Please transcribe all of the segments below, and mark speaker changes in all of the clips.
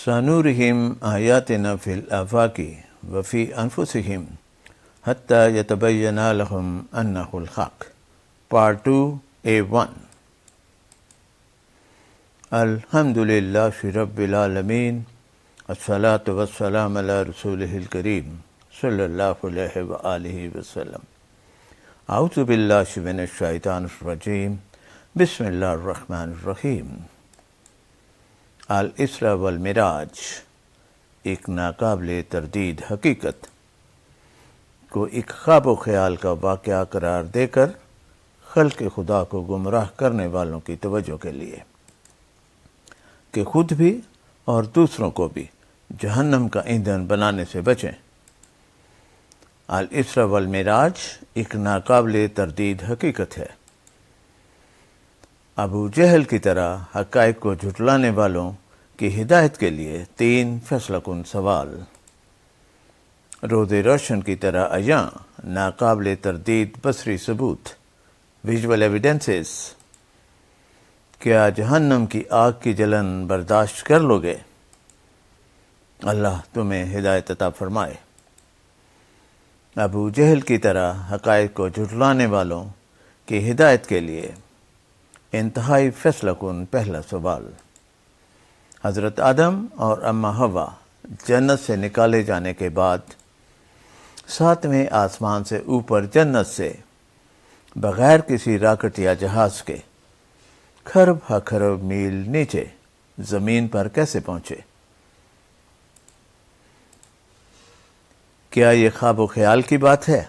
Speaker 1: سنورہم آیاتنا فی الآفاق وفی انفسہم حتی یتبین لہم انہ الحق. Part 2A1. الحمدللہ رب العالمین، الصلاۃ والسلام علی رسولہ الکریم صلی اللہ علیہ وآلہ وسلم. اعوذ باللہ من الشیطان الرجیم، بسم اللہ الرحمن الرحیم. الاسراء والمعراج ایک ناقابل تردید حقیقت کو ایک خواب و خیال کا واقعہ قرار دے کر خلق خدا کو گمراہ کرنے والوں کی توجہ کے لیے کہ خود بھی اور دوسروں کو بھی جہنم کا ایندھن بنانے سے بچیں. الاسراء والمعراج ایک ناقابل تردید حقیقت ہے. ابو جہل کی طرح حقائق کو جھٹلانے والوں کی ہدایت کے لیے 3 فیصلہ کن سوال. روز روشن کی طرح عیاں ناقابل تردید بصری ثبوت، ویژول ایویڈنسز. کیا جہنم کی آگ کی جلن برداشت کر لو گے؟ اللہ تمہیں ہدایت عطا فرمائے. ابو جہل کی طرح حقائق کو جھٹلانے والوں کی ہدایت کے لیے انتہائی فیصلہ کن پہلا سوال. حضرت آدم اور اماں حوا جنت سے نکالے جانے کے بعد 7ویں آسمان سے اوپر جنت سے بغیر کسی راکٹ یا جہاز کے کھرب ہا کھرب میل نیچے زمین پر کیسے پہنچے؟ کیا یہ خواب و خیال کی بات ہے؟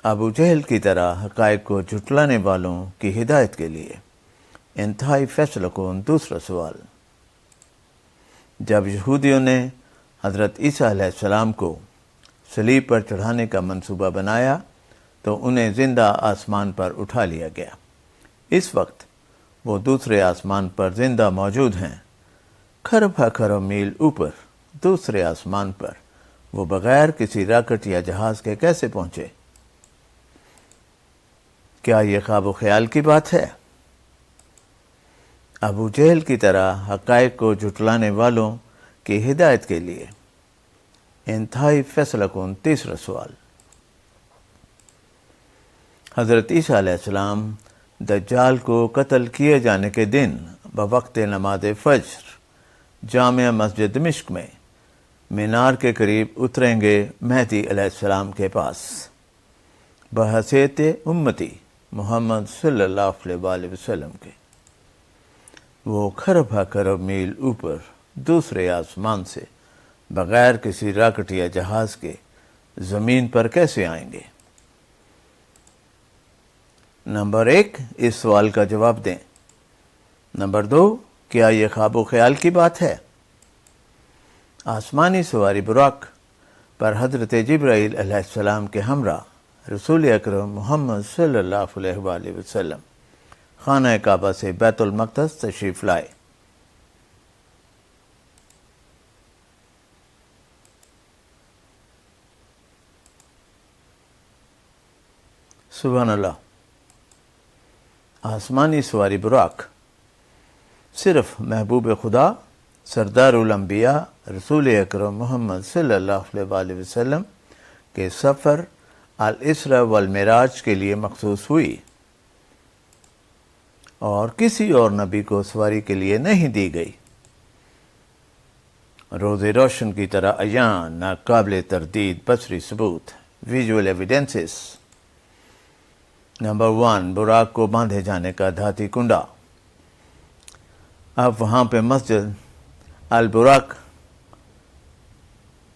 Speaker 1: ابو جہل کی طرح حقائق کو جھٹلانے والوں کی ہدایت کے لیے انتہائی فیصلہ کن دوسرا سوال. جب یہودیوں نے حضرت عیسیٰ علیہ السلام کو صلیب پر چڑھانے کا منصوبہ بنایا تو انہیں زندہ آسمان پر اٹھا لیا گیا. اس وقت وہ دوسرے آسمان پر زندہ موجود ہیں. کھرب ہا کھرب میل اوپر دوسرے آسمان پر وہ بغیر کسی راکٹ یا جہاز کے کیسے پہنچے؟ کیا یہ خواب و خیال کی بات ہے؟ ابو جہل کی طرح حقائق کو جھٹلانے والوں کی ہدایت کے لیے انتہائی فیصلہ کن تیسرا سوال. حضرت عیسیٰ علیہ السلام دجال کو قتل کیے جانے کے دن بوقت نماز فجر جامع مسجد دمشق میں مینار کے قریب اتریں گے مہدی علیہ السلام کے پاس بحیثیت امتی محمد صلی اللہ علیہ وآلہ وسلم کے. وہ کھرب ہا کھرب میل اوپر دوسرے آسمان سے بغیر کسی راکٹ یا جہاز کے زمین پر کیسے آئیں گے؟ نمبر 1، اس سوال کا جواب دیں. نمبر 2، کیا یہ خواب و خیال کی بات ہے؟ آسمانی سواری براق پر حضرت جبرائیل علیہ السلام کے ہمراہ رسول اکرم محمد صلی اللہ علیہ وآلہ وسلم خانہ کعبہ سے بیت المقدس تشریف لائے. سبحان اللہ. آسمانی سواری براق صرف محبوب خدا سردار الانبیاء رسول اکرم محمد صلی اللہ علیہ وآلہ وسلم کے سفر الاسراء والمعراج کے لیے مخصوص ہوئی اور کسی اور نبی کو سواری کے لیے نہیں دی گئی. روز روشن کی طرح عیاں ناقابل تردید بصری ثبوت، ویژول ایویڈنسز. نمبر 1، براق کو باندھے جانے کا دھاتی کنڈا. اب وہاں پہ مسجد البراق،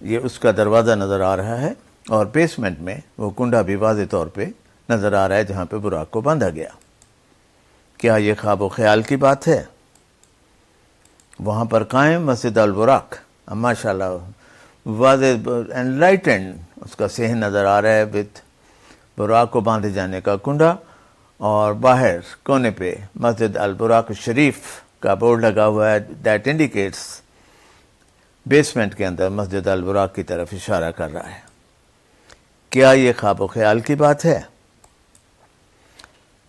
Speaker 1: یہ اس کا دروازہ نظر آ رہا ہے اور بیسمنٹ میں وہ کنڈا بھی واضح طور پہ نظر آ رہا ہے جہاں پہ براق کو باندھا گیا. کیا یہ خواب و خیال کی بات ہے؟ وہاں پر قائم مسجد البراق ماشاءاللہ واضح انلائٹنڈ اس کا صحن نظر آ رہا ہے وتھ براق کو باندھے جانے کا کنڈا، اور باہر کونے پہ مسجد البراق شریف کا بورڈ لگا ہوا ہے دیٹ انڈیکیٹس بیسمنٹ کے اندر مسجد البراق کی طرف اشارہ کر رہا ہے. کیا یہ خواب و خیال کی بات ہے؟